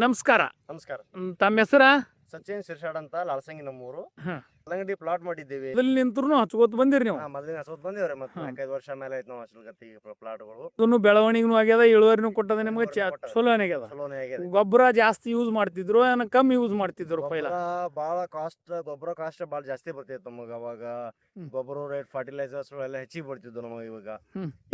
ನಮಸ್ಕಾರ. ನಮಸ್ಕಾರ. ತಮ್ಮ ಹೆಸರ? ಸಚಿನ್ ಶಿರ್ಷಾಡ್ ಅಂತ ಲಾಲ್ಸಂಗಿ ನಮ್ಮೂರು. ಹಾ. ಕಲ್ಲಂಗಡಿ ಪ್ಲಾಟ್ ಮಾಡಿದ್ದೀವಿ. ಅದ್ರಲ್ಲಿ ನಿಂತ್ರು ಹಚ್ಕೋತ ಬಂದಿರಿ ನೀವು? ಮೊದಲಿನ ಹಸೋತ್ ಬಂದಿವ್ರಿ. ಮತ್ತೆ 4-5 ವರ್ಷ ಮೇಲೆ ಆಯ್ತು ನಾವು ಹಚ್ಚಲ್ಗತ್ತಿ ಪ್ಲಾಟ್ಗಳು. ಅದನ್ನು ಬೆಳವಣಿಗೆನೂ ಆಗ್ಯದ, ಇಳುವರಿನೂ ಕೊಟ್ಟದ ನಿಮ್ಗೆ, ಚಲೋನೇ ಆಗ್ಯದ. ಗೊಬ್ಬರ ಜಾಸ್ತಿ ಯೂಸ್ ಮಾಡ್ತಿದ್ರು ಏನ ಕಮ್ಮಿ ಯೂಸ್ ಮಾಡ್ತಿದ್ರು? ಪೈಲ ಬಾಳ ಗೊಬ್ಬರ ಕಾಸ್ಟ್ ಬಾಳ ಜಾಸ್ತಿ ಬರ್ತಿತ್ತು ನಮಗ. ಅವಾಗ ಗೊಬ್ಬರ ರೇಟ್, ಫರ್ಟಿಲೈಸರ್ಸ್ ಎಲ್ಲ ಹೆಚ್ಚಿಗೆ ಬರ್ತಿದ್ವು ನಮಗೆ. ಇವಾಗ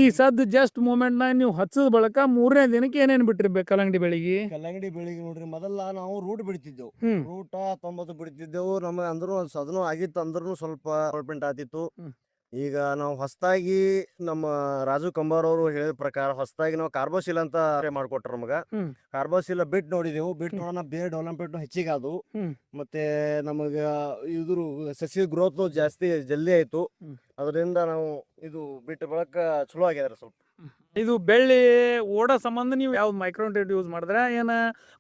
ಈ ಸದ್ ಜಸ್ಟ್ ಮೂಮೆಂಟ್ ನ ನೀವು ಹಚ್ಚದ ಬಳಕ 3ನೇ ದಿನಕ್ಕೆ ಏನೇನ್ ಬಿಟ್ಟಿರ್ಬೇಕು ಕಲ್ಲಂಗಡಿ ಬೆಳಿಗ್ಗೆ? ಕಲ್ಲಂಗಡಿ ಬೆಳಿಗ್ಗೆ ನೋಡ್ರಿ, ಮೊದಲ ನಾವು ರೂಟ್ ಬಿಡ್ತಿದ್ದೆವು. ರೂಟ 90 ಬಿಡ್ತಿದ್ದೆವು. ನಮಗೆ ಅಂದ್ರೂ ಅದನ್ನು ಆಗಿತ್ತು, ಅಂದ್ರೂ ಸ್ವಲ್ಪ ಡೆವಲಪ್ಮೆಂಟ್ ಆತಿತ್ತು. ಈಗ ನಾವು ಹೊಸದಾಗಿ ನಮ್ಮ ರಾಜು ಕಂಬಾರ್ ಅವರು ಹೇಳಿದ ಪ್ರಕಾರ ಹೊಸದಾಗಿ ನಾವು ಕಾರ್ಬೋಸಿಲ್ ಅಂತ ಮಾಡ್ಕೊಟ್ರ ನಮಗ. ಕಾರ್ಬೋಸಿಲ್ ಬಿಟ್ಟು ನೋಡಿದೆವು. ಬಿಟ್ಟು ನೋಡೋಣ ಬೇರೆ ಡೆವಲಪ್ಮೆಂಟ್ ಹೆಚ್ಚಿಗೆ ಅದು. ಮತ್ತೆ ನಮಗ ಇದ್ರ ಸಸಿ ಗ್ರೋತ್ ಜಾಸ್ತಿ ಜಲ್ದಿ ಆಯ್ತು. ಅದರಿಂದ ನಾವು ಇದು ಬಿಟ್ಟು ಬಳಕ ಚಲೋ ಆಗ್ಯಾರ ಸ್ವಲ್ಪ. ಇದು ಬೆಳ್ಳಿ ಓಡೋ ಸಂಬಂಧ ನೀವು ಯಾವ್ದು ಮೈಕ್ರೋನ್ಯೂಟ್ರಿಯೆಂಟ್ ಯೂಸ್ ಮಾಡಿದ್ರೆ ಏನ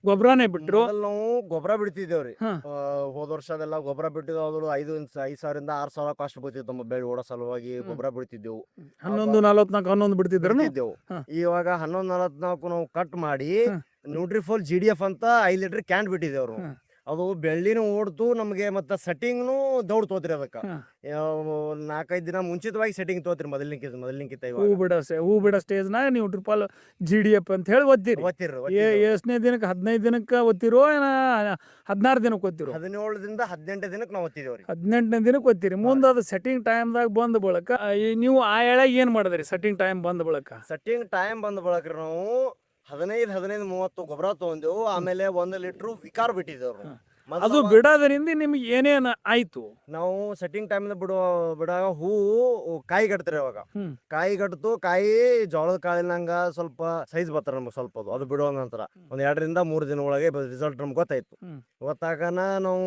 ಗೊಬ್ಬರನೇ ಬಿಟ್ರು? ನಾವು ಗೊಬ್ಬರ ಬಿಡ್ತಿದ್ದೇವ್ರಿ. ಹೋದ ವರ್ಷದೆಲ್ಲ ಗೊಬ್ಬರ ಬಿಟ್ಟಿದ್ದು. ಅದು 5,000 6,000 ಕಾಸ್ಟ್ ಬರ್ತಿತ್ತು ನಮ್ಮ ಬೆಳೆ ಓಡೋ ಸಲುವಾಗಿ ಗೊಬ್ಬರ ಬಿಡ್ತಿದ್ದೆವು. 11-44 ಬಿಡ್ತಿದ್ರು. ಇವಾಗ 11-44 ನಾವು ಕಟ್ ಮಾಡಿ ನ್ಯೂಟ್ರಿಫೋಲ್ GDF ಅಂತ 5 ಲೀಟರ್ ಕ್ಯಾನ್ ಬಿಟ್ಟಿದ್ದೇವ್ರು. ಅದು ಬೆಳ್ಳಿನೂ ಓಡ್ತು ನಮಗೆ. ಮತ್ತೆ ಸೆಟ್ಟಿಂಗ್ನು ದೌಡ್ ತೋತ್ರಿ. ಅದಕ್ಕೆ 4-5 ದಿನ ಮುಂಚಿತವಾಗಿ ಸೆಟ್ಟಿಂಗ್ ತೋತ್ರಿ ಮೊದಲಿನಕ್ಕಿಂತ. ಹೂ ಬಿಡೋ ಸ್ಟೇಜ್ ನಾಗ ನೀವು ಟ್ರಿಪಲ್ GDF ಅಂತ ಹೇಳಿ ಓದ್ತಿರಿ. ಎಷ್ಟನೇ ದಿನಕ್ಕೆ? 15 ದಿನಕ್ಕೆ ಓದ್ತಿರೋ ಏನ 16 ದಿನಕ್ಕೆ ಓದ್ತಿರೋ? 17ದಿಂದ 18 ದಿನಕ್ಕೆ ನಾವು ಓದ್ತಿದೇವ್ರಿ. 18ನೇ ದಿನಕ್ಕೆ ಓದ್ತಿರಿ. ಮುಂದೆ ಅದು ಸೆಟ್ಟಿಂಗ್ ಟೈಮ್ದಾಗ ಬಂದ ಬಳಕ ನೀವು ಆ ಎಳೆಗೆ ಏನ್ ಮಾಡಿದ್ರಿ? ಸೆಟ್ಟಿಂಗ್ ಟೈಮ್ ಬಂದ ಬಳಕ ನಾವು 15-30 ಗೊಬ್ಬರ ತಗೊಂಡೆವು. ಆಮೇಲೆ 1 ಲೀಟರ್ ವಿಕಾರ್ ಬಿಟ್ಟಿದ್ದೇವ್ರು. ಅದು ಬಿಡೋದ್ರಿಂದ ನಿಮ್ಗೆ ಏನೇನು ಆಯ್ತು? ನಾವು ಸೆಟ್ಟಿಂಗ್ ಟೈಮ್ ಬಿಡಾಗ ಹೂವು ಕಾಯಿ ಕಟ್ತಾರೆ. ಅವಾಗ ಕಾಯಿ ಕಟ್ತು. ಕಾಯಿ ಜೋಳದ ಕಾಳಿನಂಗ ಸ್ವಲ್ಪ ಸೈಜ್ ಬರ್ತಾರೆ ನಮ್ಗೆ. ಸ್ವಲ್ಪ ಅದು ಬಿಡೋ ನಂತರ 1-2-3 ದಿನ ಒಳಗೆ ರಿಸಲ್ಟ್ ನಮ್ಗೆ ಗೊತ್ತಾಯ್ತು. ಗೊತ್ತಾಗನ ನಾವು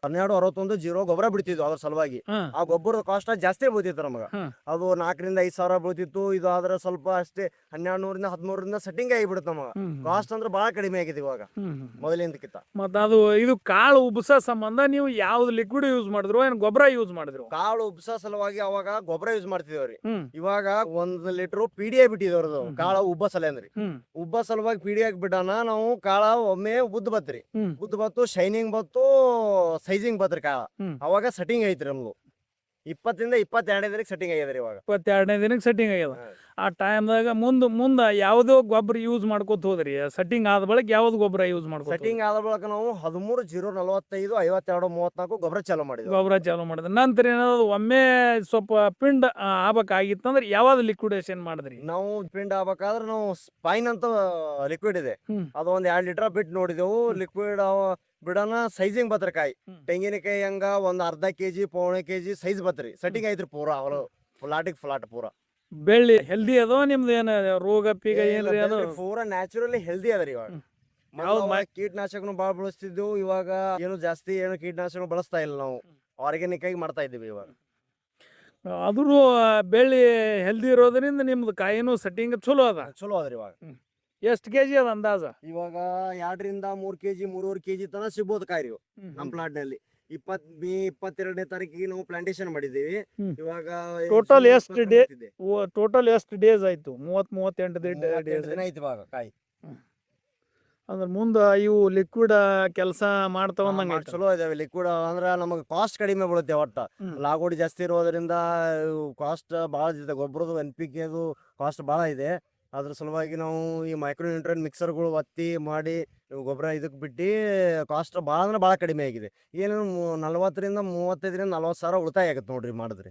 12-61-0 ಗೊಬ್ಬರ ಬಿಡ್ತಿದ್ವು. ಅದ್ರ ಸಲುವಾಗಿ ಆ ಗೊಬ್ಬರದ ಕಾಸ್ಟ್ ಜಾಸ್ತಿ ಬೀಳ್ತಿತ್ತು ನಮಗ. ಅದು 4,000-5,000 ಬೀಳ್ತಿತ್ತು. ಇದು ಆದ್ರೆ ಸ್ವಲ್ಪ ಅಷ್ಟೇ 1,200-1,300 ಸೆಟ್ಟಿಂಗ್ ಆಗಿಬಿಡುತ್ತೆ ನಮಗ. ಕಾಸ್ಟ್ ಅಂದ್ರೆ ಬಹಳ ಕಡಿಮೆ ಆಗಿದೆ ಇವಾಗ ಮೊದಲಿಂದಕ್ಕಿಂತ. ಮತ್ತೆ ಅದು ಇದು ಕಾಳು ಉಬ್ಸ ಸಂಬಂಧ ನೀವು ಯಾವ್ದು ಲಿಕ್ವಿಡ್ ಯೂಸ್ ಮಾಡಿದ್ರು ಏನ್ ಗೊಬ್ಬರ ಯೂಸ್ ಮಾಡಿದ್ರು? ಕಾಳು ಉಬ್ಸ ಸಲುವಾಗಿ ಅವಾಗ ಗೊಬ್ಬರ ಯೂಸ್ ಮಾಡ್ತಿದೇವ್ರಿ. ಇವಾಗ 1 ಲೀಟರ್ PDA ಬಿಟ್ಟಿದೇವ್ರದು. ಕಾಳ ಉಬ್ಬ ಸಲ ಅಂದ್ರಿ. ಉಬ್ಬ ಸಲುವಾಗಿ PDA ಬಿಡಾನ ನಾವು ಕಾಳ ಒಮ್ಮೆ ಉದ್ದ ಬತ್ರಿ. ಉದ್ದ ಬತ್ತು, ಶೈನಿಂಗ್ ಬತ್ತು, ಸೈಜಿಂಗ್ ಬತ್ರಿ ಕಾಳ. ಅವಾಗ ಸೆಟ್ಟಿಂಗ್ ಐತ್ರಿ ನಮ್ದು. 20-22 ದಿನಕ್ಕೆ ಸೆಟ್ಟಿಂಗ್ ಆಗ್ಯದ್ರಿ. ಇವಾಗ 22ನೇ ದಿನಕ್ಕೆ ಸೆಟ್ಟಿಂಗ್ ಆಗ್ಯದ. ಆ ಟೈಮ್ದಾಗ ಮುಂದ ಯಾವ್ದೋ ಗೊಬ್ಬರ ಯೂಸ್ ಮಾಡ್ಕೋತ ಹೋದ್ರಿ? ಸೆಟ್ಟಿಂಗ್ ಆದ ಬಳಿಕ ಯಾವ್ದು ಗೊಬ್ಬರ ಯೂಸ್ ಮಾಡ್ಕೊ? ಸೆಟ್ಟಿಂಗ್ ಆದ ಬಳಿಕ ನಾವು 13-0-45-52-34 ಗೊಬ್ಬರ ಚಾಲೂ ಮಾಡಿದ್ವಿ. ನಂತರ ಏನಾದ್ರು ಒಮ್ಮೆ ಸ್ವಲ್ಪ ಪಿಂಡ್ ಆಗ್ಬೇಕಾಗಿತ್ತಂದ್ರೆ ಯಾವ್ದು ಲಿಕ್ವಿಡೇಷನ್ ಮಾಡಿದ್ರಿ? ನಾವು ಪಿಂಡ್ ಆಗ್ಬೇಕಾದ್ರೆ ನಾವು ಸ್ಪೈನ್ ಅಂತ ಲಿಕ್ವಿಡ್ ಇದೆ. ಅದು 1-2 ಲೀಟರ್ ಬಿಟ್ಟು ನೋಡಿದೆವು. ಲಿಕ್ವಿಡ್ ಬಿಡೋಣ ಸೈಜಿಂಗ್ ಬತ್ರಿ. ಕಾಯಿ ತೆಂಗಿನಕಾಯಿ ಹಂಗ 1/2 kg 1/4 kg ಸೈಜ್ ಬತ್ರಿ. ಸೆಟ್ಟಿಂಗ್ ಐತ್ರಿ ಪೂರಾ. ಅವಳು ಫ್ಲಾಟ್ ಪೂರಾ. ಬೆಳ್ಳಿ ಹೆಲ್ದಿ ಅದೋ ನಿಮ್ದು? ಏನ ರೋಗ ಪೀಗ ಏನ್ರಿ? ಅದು ಪೂರಾ ನ್ಯಾಚುರಲಿ ಹೆಲ್ದಿ ಅದರಿ. ಇವಾಗ ಕೀಟನಾಶಕನು ಬಾಳ ಬಳಸ್ತಿದ್ದೆವು. ಇವಾಗ ಏನು ಜಾಸ್ತಿ ಕೀಟನಾಶಕ ಬಳಸ್ತಾ ಇಲ್ಲ. ನಾವು ಆರ್ಗ್ಯಾನಿಕ್ ಆಗಿ ಮಾಡ್ತಾ ಇದ್ದೀವಿ ಇವಾಗ. ಆದ್ರೂ ಬೆಳ್ಳಿ ಹೆಲ್ದಿ ಇರೋದ್ರಿಂದ ನಿಮ್ದು ಕಾಯಿನೂ ಸೆಟ್ಟಿಂಗ್ ಚಲೋ ಅದ್ರಿ. ಇವಾಗ ಎಷ್ಟು kg ಅದ ಅಂದಾಜ? ಇವಾಗ 2-3 kg 3.5 kg ತನ ಸಿಗ್ಬೋದು ಕಾಯಿ ನಮ್ಮ ಪ್ಲಾಟ್ ನಲ್ಲಿ. 22ನೇ ತಾರೀಕಿಗೆ ನಾವು ಪ್ಲಾಂಟೇಶನ್ ಮಾಡಿದ್ದೀವಿ. ಇವಾಗ ಟೋಟಲ್ ಎಷ್ಟು ಡೇಸ್ ಆಯ್ತು? 30-38 ದಿನ ಆಯ್ತು ಇವಾಗ ಕಾಯಿ. ಅಂದ್ರೆ ಮುಂದ ಇವು ಲಿಕ್ವಿಡ್ ಕೆಲಸ ಮಾಡ್ತಾವಂದಂಗ ಚಲೋ ಇದಾವೆ. ಲಿಕ್ವಿಡ್ ಅಂದ್ರೆ ನಮಗೆ ಕಾಸ್ಟ್ ಕಡಿಮೆ ಬೀಳುತ್ತೆ. ಒಟ್ಟ ಲಾಗೋಡಿ ಜಾಸ್ತಿ ಇರೋದ್ರಿಂದ ಕಾಸ್ಟ್ ಭಾಳ ಇದೆ. ಗೊಬ್ಬರದ NPK ಕಾಸ್ಟ್ ಭಾಳ ಇದೆ. ಅದ್ರ ಸಲುವಾಗಿ ನಾವು ಈ ಮೈಕ್ರೋನ್ಯೂಟ್ರಿಯೆಂಟ್ ಮಿಕ್ಸರ್ಗಳು ಒತ್ತಿ ಮಾಡಿ ಗೊಬ್ಬರ ಇದಕ್ಕೆ ಬಿಟ್ಟು ಕಾಸ್ಟ್ ಭಾಳ ಅಂದ್ರೆ ಭಾಳ ಕಡಿಮೆ ಆಗಿದೆ. ಏನು 40,000-35,000-40,000 ಉಳಿತಾಯ ಆಗುತ್ತೆ ನೋಡ್ರಿ ಮಾಡಿದ್ರಿ.